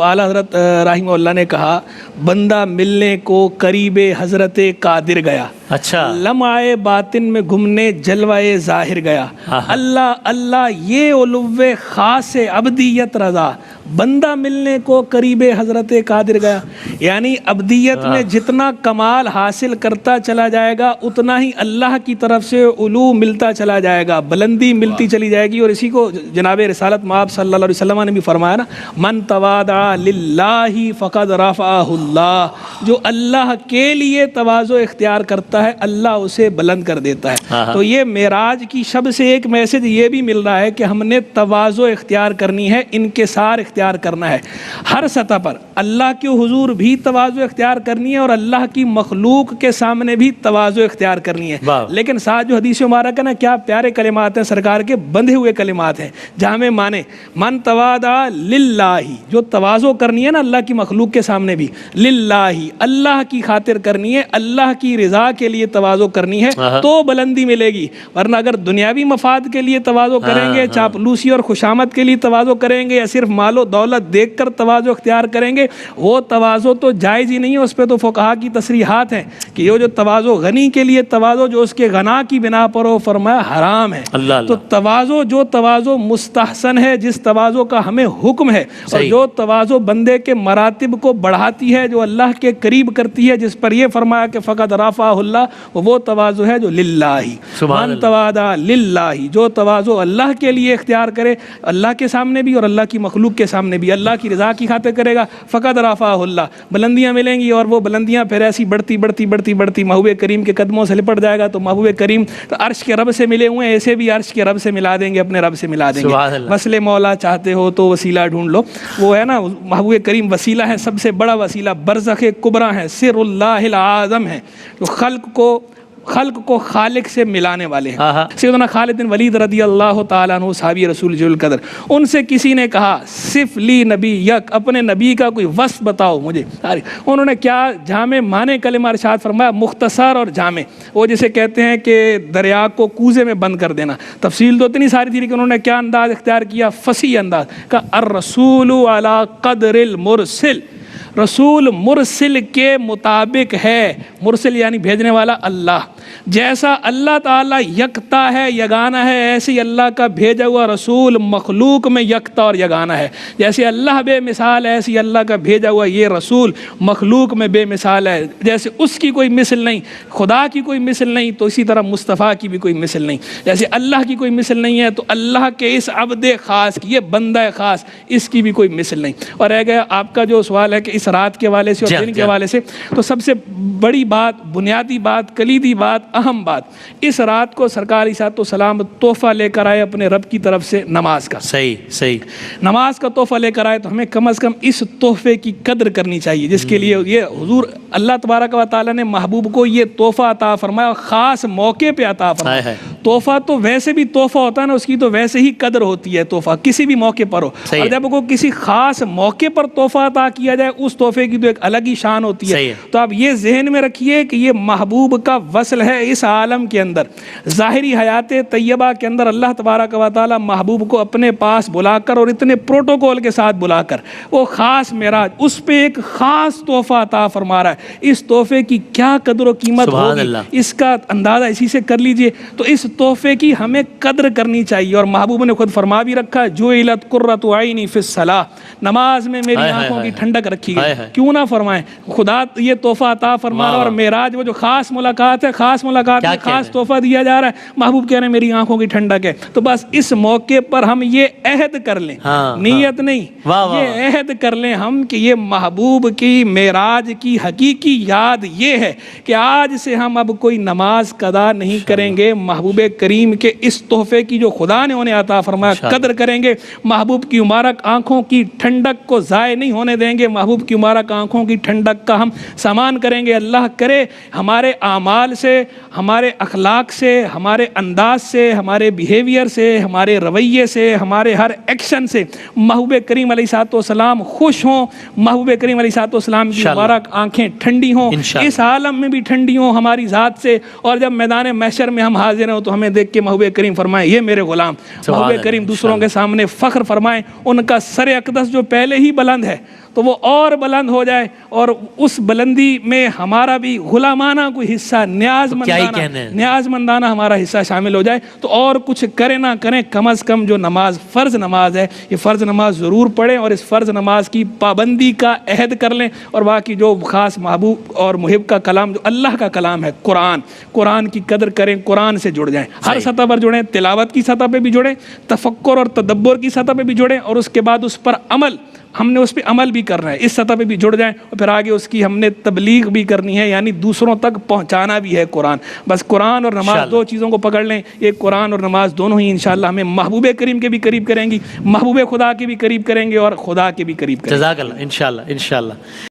اعلیٰ حضرت رحمہ اللہ نے کہا بندہ ملنے کو قریب حضرت قادر گیا، اچھا لمعے باطن میں گھومنے جلوائے ظاہر گیا، اللہ اللہ یہ علو خاص ابدیت رضا، بندہ ملنے کو قریب حضرت قادر گیا، یعنی ابدیت میں جتنا کمال حاصل کرتا چلا جائے گا اتنا ہی اللہ کی طرف سے علو ملتا چلا جائے گا، بلندی ملتی چلی جائے گی۔ اور اسی کو جناب رسالت مآب صلی اللہ علیہ وسلم نے بھی فرمایا نا، من تواضع للہ فقد رفعہ اللہ، جو اللہ کے لیے تواضع اختیار کرتا ہے اللہ اسے بلند کر دیتا ہے۔ تو یہ معراج کی شب سے ایک میسج یہ بھی مل رہا ہے کہ ہم نے تواضع اختیار کرنی ہے، انکسار اختیار کرنا ہے، ہر سطح پر اللہ کے حضور بھی تواضع اختیار کرنی ہے اور اللہ کی مخلوق کے سامنے بھی تواضع اختیار کرنی ہے۔ لیکن ساتھ جو حدیث مبارک ہے نا، کیا پیارے کلمات ہیں، سرکار کے بندھے ہوئے کلمات ہیں، جامع معنی من تواضع للہ، جو تواضع کرنی ہے نا اللہ کی مخلوق کے سامنے بھی، للہ اللہ کی خاطر کرنی ہے، اللہ کی رضا کے لیے تواضع کرنی ہے تو بلندی ملے گی، ورنہ اگر دنیاوی مفاد کے لیے تواضع کریں گے، چاپلوسی اور خوشامد کے لیے تواضع کریں گے، یا صرف مال و دولت دیکھ کر تواضع اختیار کریں گے، وہ تواضع تو جائز ہی نہیں ہے۔ اس پہ تو فقہا کی تصریحات ہیں کہ یہ جو تواضع غنی کے لیے تواضع جو اس کے غنا کی بنا پر ہو، فرمایا حرام ہے۔ تو تواضع جو تواضع مستحسن ہے، جس تواضع کا ہمیں حکم ہے، اور جو تواضع بندے کے مراتب کو بڑھاتی ہے، جو اللہ کے قریب کرتی ہے، جس پر یہ فرمایا کہ فقط رفعہ اللہ، وہ تواضع ہے جو للہ، من تواضع للہ، جو تواضع اللہ کے لیے اختیار کرے، اللہ کے سامنے بھی اور اللہ کی مخلوق کے سامنے بھی، اللہ کی رضا کی خاطر کرے گا، فقط رفعہ اللہ، بلندیاں ملیں گی، اور وہ بلندیاں پھر ایسی بڑھتی بڑھتی بڑھتی بڑھتی محبوب کریم کے قدموں سے لپٹ جائے گا، تو محبوب کریم تو عرش کے رب سے ملے ہوئے ہیں، ایسے بھی عرش کے رب سے ملا دیں گے، اپنے رب سے ملا دیں گے۔ وصل مولا چاہتے ہو تو وسیلہ ڈھونڈ لو، وہ ہے نا محبوب کریم وسیلہ ہے، سب سے بڑا وسیلہ، برزخ کبریٰ ہے، سر اللہ العظم ہے، جو خلق کو خالق سے ملانے والے ہیں۔ سیدنا خالد بن ولید رضی اللہ تعالیٰ عنہ صحابی رسول جل القدر، ان سے کسی نے کہا صف لی نبی یک، اپنے نبی کا کوئی وصف بتاؤ مجھے۔ انہوں نے کیا جامع معنی کلمہ ارشاد فرمایا، مختصر اور جامع، وہ جسے کہتے ہیں کہ دریا کو کوزے میں بند کر دینا۔ تفصیل تو اتنی ساری تھی، لیکن انہوں نے کیا انداز اختیار کیا، فصیح انداز، کہ الرسول علی قدر المرسل، رسول مرسل کے مطابق ہے، مرسل یعنی بھیجنے والا اللہ، جیسا اللہ تعالیٰ یکتا ہے یگانہ ہے، ایسے ہی اللہ کا بھیجا ہوا رسول مخلوق میں یکتا اور یگانہ ہے۔ جیسے اللہ بے مثال ہے، ایسے اللہ کا بھیجا ہوا یہ رسول مخلوق میں بے مثال ہے، جیسے اس کی کوئی مثل نہیں، خدا کی کوئی مثل نہیں، تو اسی طرح مصطفیٰ کی بھی کوئی مثل نہیں، جیسے اللہ کی کوئی مثل نہیں ہے تو اللہ کے اس عبد خاص کی، یہ بندہ خاص، اس کی بھی کوئی مثل نہیں۔ اور رہ گیا آپ کا جو سوال ہے کہ اس رات کے حوالے سے اور دن کے حوالے سے، تو سب سے بڑی بات، بنیادی بات، کلیدی بات، اہم بات، اس رات کو سرکار علیہ السلام تحفہ لے کر آئے اپنے رب کی طرف سے، نماز کا۔ صحیح نماز کا تحفہ لے کر آئے، تو ہمیں کم از کم اس تحفے کی قدر کرنی چاہیے، جس کے لیے یہ حضور اللہ تبارک و تعالیٰ نے محبوب کو یہ تحفہ عطا فرمایا، خاص موقع پہ عطا فرمایا۔ تحفہ تو ویسے بھی تحفہ ہوتا ہے نا، اس کی تو ویسے ہی قدر ہوتی ہے، تحفہ کسی بھی موقع پر ہو، اور جب کو کسی خاص موقع پر تحفہ عطا کیا جائے، اس تحفے کی تو ایک الگ ہی شان ہوتی ہے۔ تو آپ یہ ذہن میں رکھیے کہ یہ محبوب کا وصل ہے اس عالم کے اندر، ظاہری حیات طیبہ کے اندر اللہ تبارک و تعالی محبوب کو اپنے پاس بلا کر اور اتنے پروٹوکول کے ساتھ بلا کر وہ خاص معراج، اس پہ ایک خاص تحفہ عطا فرما رہا ہے۔ اس تحفے کی کیا قدر و قیمت ہوگی، اس کا اندازہ اسی سے کر لیجئے۔ تو اس تحفے کی ہمیں قدر کرنی چاہیے، اور محبوب نے خود فرما بھی رکھا ہے، جعلت قرۃ عینی فی الصلاۃ، نماز میں میری آنکھوں کی ٹھنڈک رکھی گئی۔ کیوں نہ فرمائیں، خدا یہ تحفہ عطا فرما رہا ہے، اور معراج وہ جو خاص ملاقات ہے، خاص ملاقات میں خاص تحفہ دیا جا رہا ہے، محبوب کہہ رہے ہیں میری آنکھوں کی ٹھنڈک ہے۔ تو بس اس موقع پر ہم یہ عہد کر لیں، نیت نہیں، یہ عہد کر لیں ہم کہ یہ محبوب کی معراج کی حقیقی یاد یہ ہے کہ آج سے ہم اب کوئی نماز قضا نہیں کریں گے، محبوب کریم کے اس تحفے کی جو خدا نے انہیں عطا فرمایا قدر کریں گے، محبوب کی مبارک آنکھوں کی ٹھنڈک کو ضائع نہیں ہونے دیں گے، محبوب کی مبارک آنکھوں کی ٹھنڈک کا ہم سامان کریں گے۔ اللہ کرے ہمارے اعمال سے، ہمارے اخلاق سے، ہمارے انداز سے، ہمارے بیہیویئر سے، ہمارے رویے سے، ہمارے ہر ایکشن سے محبوب کریم علیہ السلام خوش ہوں، محبوب کریم علیہ السلام کی مبارک آنکھیں ٹھنڈی ہوں، اس عالم میں بھی ٹھنڈی ہوں ہماری ذات سے، اور جب میدان محشر میں ہم حاضر ہوں تو ہمیں دیکھ کے محبوب کریم فرمائیں یہ میرے غلام، محبوب کریم دوسروں کے سامنے فخر فرمائیں، ان کا سر اقدس جو پہلے ہی بلند ہے تو وہ اور بلند ہو جائے، اور اس بلندی میں ہمارا بھی غلامانہ کوئی حصہ، نیاز مندانہ ہمارا حصہ شامل ہو جائے، تو اور کچھ کریں نہ کریں، کم از کم جو نماز، فرض نماز ہے، یہ فرض نماز ضرور پڑھیں، اور اس فرض نماز کی پابندی کا عہد کر لیں، اور باقی جو خاص محبوب اور محب کا کلام، جو اللہ کا کلام ہے، قرآن کی قدر کریں، قرآن سے جڑ جائیں، ہر سطح پر جڑیں، تلاوت کی سطح پہ بھی جڑیں، تفکر اور تدبر کی سطح پہ بھی جڑیں، اور اس کے بعد اس پر عمل، ہم نے اس پہ عمل بھی کرنا ہے، اس سطح پہ بھی جڑ جائیں، اور پھر آگے اس کی ہم نے تبلیغ بھی کرنی ہے، یعنی دوسروں تک پہنچانا بھی ہے قرآن۔ بس قرآن اور نماز دو چیزوں کو پکڑ لیں، یہ قرآن اور نماز دونوں ہی انشاءاللہ ہمیں محبوب کریم کے بھی قریب کریں گی، محبوب خدا کے بھی قریب کریں گے، اور خدا کے بھی قریب کریں گے۔ جزاک اللہ، انشاءاللہ انشاءاللہ۔